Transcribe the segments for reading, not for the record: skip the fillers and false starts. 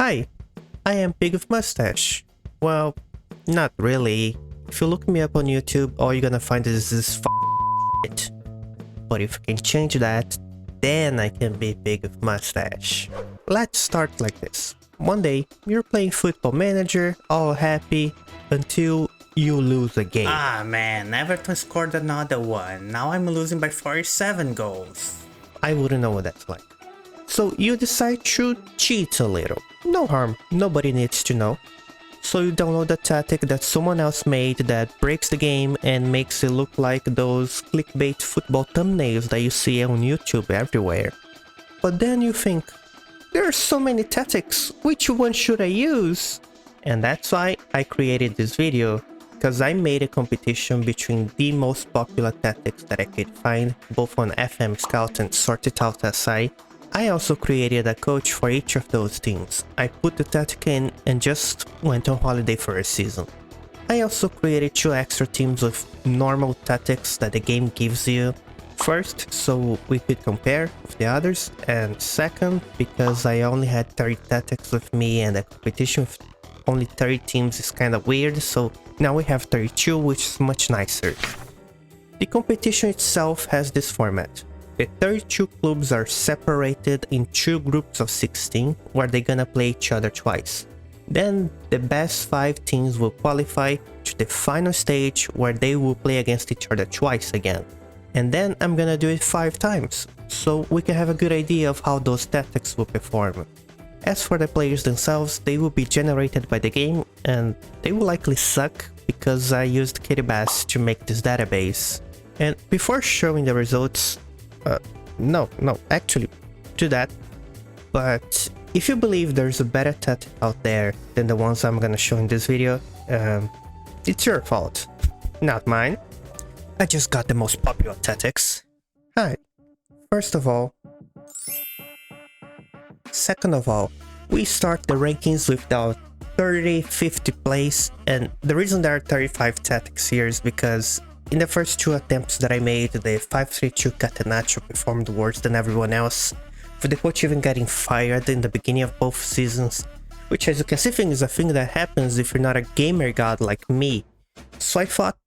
Hi, I am Pig with Mustache. Well, not really. If you look me up on YouTube, all you're gonna find is this shit. But if you can change that, then I can be Pig with Mustache. Let's start like this. One day, you're playing Football Manager, all happy, until you lose a game. Ah man, Everton scored another one. Now I'm losing by 47 goals. I wouldn't know what that's like. So you decide to cheat a little. No harm, nobody needs to know. So you download a tactic that someone else made that breaks the game and makes it look like those clickbait football thumbnails that you see on YouTube everywhere. But then you think, there are so many tactics, which one should I use? And that's why I created this video, because I made a competition between the most popular tactics that I could find, both on FM Scout and Sort It Out SI. I also created a coach for each of those teams. I put the tactic in and just went on holiday for a season. I also created 2 extra teams with normal tactics that the game gives you. First, so we could compare with the others, and second, because I only had 30 tactics with me and the competition with only 30 teams is kinda weird, so now we have 32, which is much nicer. The competition itself has this format. The 32 clubs are separated in 2 groups of 16, where they're gonna play each other twice. Then the best 5 teams will qualify to the final stage, where they will play against each other twice again. And then I'm gonna do it 5 times, so we can have a good idea of how those tactics will perform. As for the players themselves, they will be generated by the game, and they will likely suck because I used Kitty Bass to make this database. And before showing the results, actually, do that. But if you believe there's a better tactic out there than the ones I'm gonna show in this video, it's your fault, not mine. I just got the most popular tactics. Alright, first of all. Second of all, we start the rankings with our 30-50 place, and the reason there are 35 tactics here is because in the first 2 attempts that I made, the 5-3-2 Catenaccio performed worse than everyone else, with the coach even getting fired in the beginning of both seasons, which, as you can see, is a thing that happens if you're not a gamer god like me. So I thought,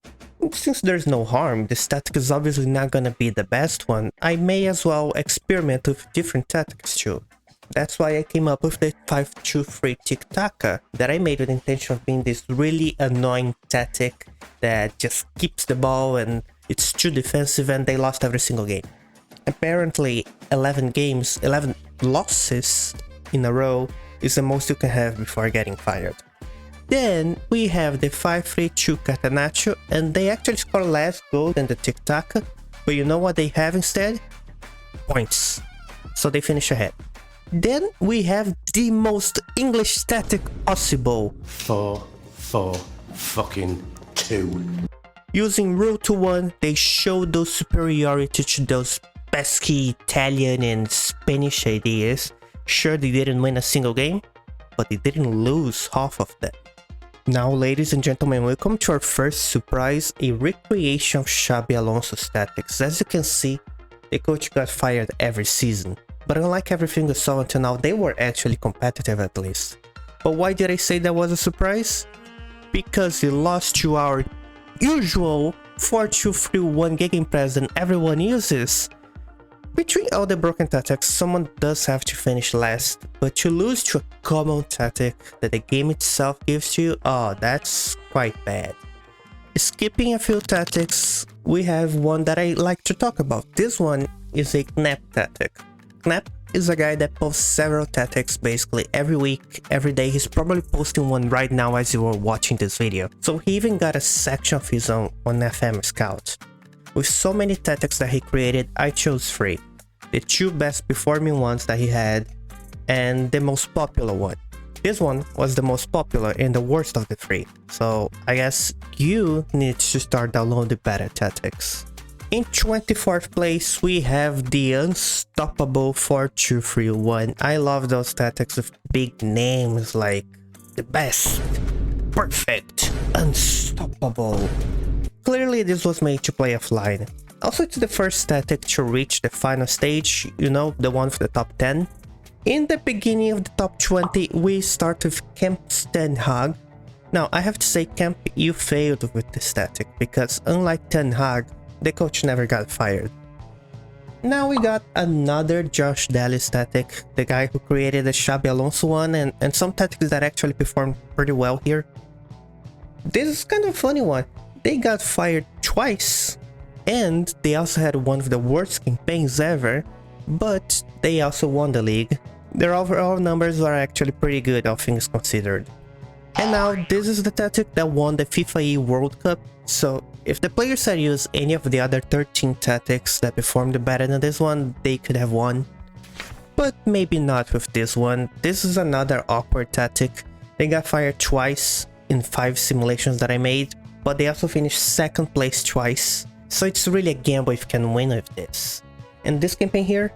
since there's no harm, this tactic is obviously not gonna be the best one, I may as well experiment with different tactics too. That's why I came up with the 5-2-3 Tic-Taca that I made with the intention of being this really annoying tactic that just keeps the ball and it's too defensive, and they lost every single game. Apparently 11 losses in a row is the most you can have before getting fired. Then we have the 5-3-2 Catenaccio, and they actually score less goals than the Tic-Taca, but you know what they have instead? Points. So they finish ahead. Then we have the most English tactic possible. 4-4-2. Using Rule to 1, they show those superiority to those pesky Italian and Spanish ideas. Sure, they didn't win a single game, but they didn't lose half of them. Now, ladies and gentlemen, welcome to our first surprise, a recreation of Xabi Alonso's tactics. As you can see, the coach got fired every season. But unlike everything we saw until now, they were actually competitive at least. But why did I say that was a surprise? Because he lost to our usual 4-2-3-1 gegenpress that everyone uses. Between all the broken tactics, someone does have to finish last, but to lose to a common tactic that the game itself gives you, oh, that's quite bad. Skipping a few tactics, we have one that I like to talk about. This one is a Knap tactic. Knap is a guy that posts several tactics basically every week, every day. He's probably posting one right now as you are watching this video. So he even got a section of his own on FM Scout. With so many tactics that he created, I chose 3. The 2 best performing ones that he had, and the most popular one. This one was the most popular and the worst of the 3. So I guess you need to start downloading better tactics. In 24th place, we have the unstoppable 4-2-3-1. I love those tactics with big names like the best, perfect, unstoppable. Clearly this was made to play offline. Also, it's the first tactic to reach the final stage, you know, the one for the top 10. In the beginning of the top 20, we start with Kemp XI. Now, I have to say, Kemp, you failed with this tactic because unlike Ten Hag, the coach never got fired. Now we got another JoshDaly tactic, the guy who created the Xabi Alonso one and some tactics that actually performed pretty well here. This is kind of a funny one. They got fired twice, and they also had one of the worst campaigns ever, but they also won the league. Their overall numbers are actually pretty good, all things considered. And now this is the tactic that won the FIFA E World Cup, so if the players had used any of the other 13 tactics that performed better than this one, they could have won. But maybe not with this one. This is another awkward tactic. They got fired twice in 5 simulations that I made, but they also finished 2nd place twice. So it's really a gamble if you can win with this. And this campaign here,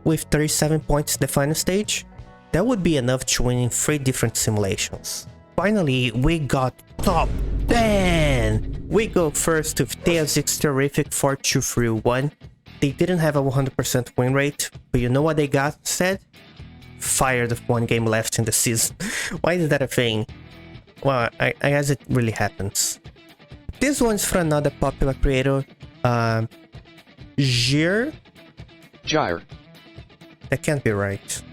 with 37 points in the final stage, that would be enough to win in 3 different simulations. Finally, we got top 10! We go first with TSX Terrific 4-2-3-1. They didn't have a 100% win rate, but you know what they got instead? Fired with 1 game left in the season. Why is that a thing? Well, I guess it really happens. This one's for another popular creator, GYR. That can't be right.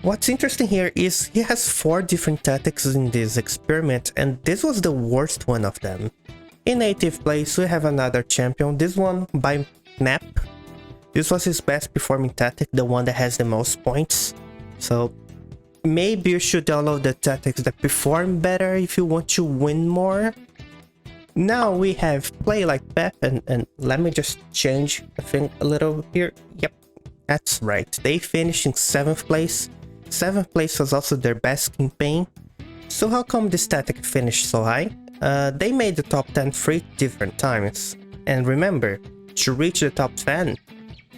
What's interesting here is he has 4 different tactics in this experiment, and this was the worst one of them. In 8th place, we have another champion, this one by Knap. This was his best performing tactic, the one that has the most points. So maybe you should download the tactics that perform better if you want to win more. Now we have Play Like Pep, and let me just change the thing a little here. Yep, that's right. They finished in 7th place. 7th place was also their best campaign. So how come this tactic finished so high? They made the top 10 3 different times. And remember, to reach the top 10,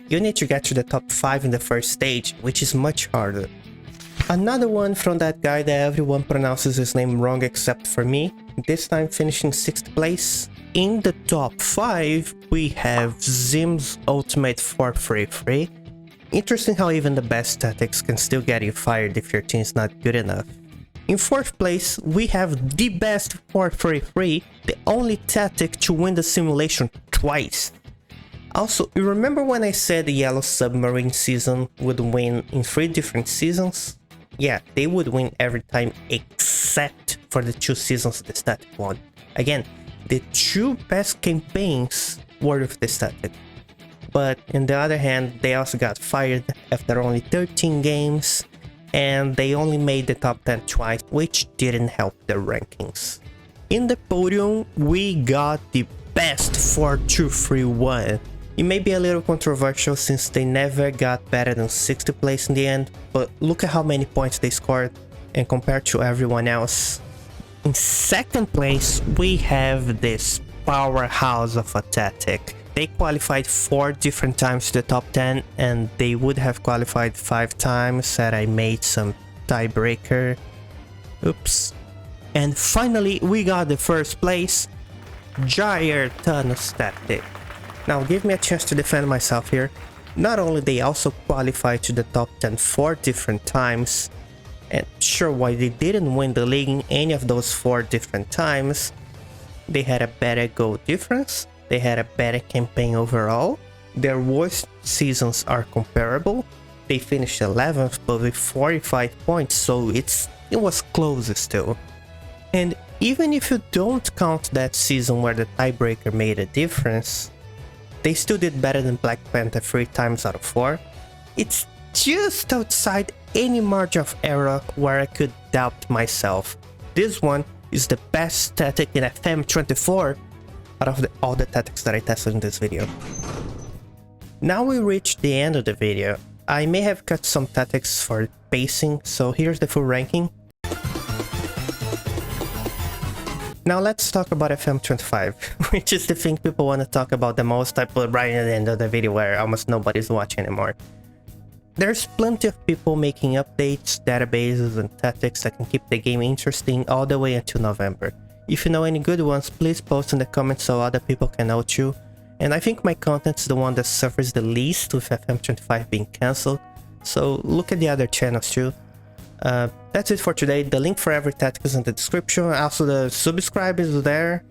you need to get to the top 5 in the first stage, which is much harder. Another one from that guy that everyone pronounces his name wrong except for me, this time finishing 6th place. In the top 5, we have Zim's Ultimate 4-3-3. Interesting how even the best tactics can still get you fired if your team is not good enough. In 4th place, we have the best 4-3-3, the only tactic to win the simulation twice. Also, you remember when I said the Yellow Submarine season would win in 3 different seasons? Yeah, they would win every time except for the 2 seasons the static won. Again, the 2 best campaigns were with the static. But on the other hand, they also got fired after only 13 games, and they only made the top 10 twice, which didn't help their rankings. In the podium, we got the best 4-2-3-1. It may be a little controversial since they never got better than 60th place in the end, but look at how many points they scored and compared to everyone else. In 2nd place, we have this powerhouse of a tactic. They qualified 4 different times to the top 10, and they would have qualified 5 times had I made some tiebreaker. Oops. And finally, we got the 1st place, GYRFM tactic. Now give me a chance to defend myself here. Not only they also qualified to the top 10 4 different times, and sure, why they didn't win the league in any of those 4 different times, they had a better goal difference, they had a better campaign overall, their worst seasons are comparable, they finished 11th but with 45 points, so it was close still. And even if you don't count that season where the tiebreaker made a difference, they still did better than Black Panther 3 times out of 4. It's just outside any margin of error where I could doubt myself. This one is the best tactic in FM24 out of all the tactics that I tested in this video. Now we reached the end of the video. I may have cut some tactics for pacing, so here's the full ranking. Now let's talk about FM25, which is the thing people want to talk about the most. I put right at the end of the video where almost nobody's watching anymore. There's plenty of people making updates, databases, and tactics that can keep the game interesting all the way until November. If you know any good ones, please post in the comments so other people can know too. And I think my content's the one that suffers the least with FM25 being cancelled, So look at the other channels too. That's it for today. The link for every tactic is in the description. Also, the subscribe is there.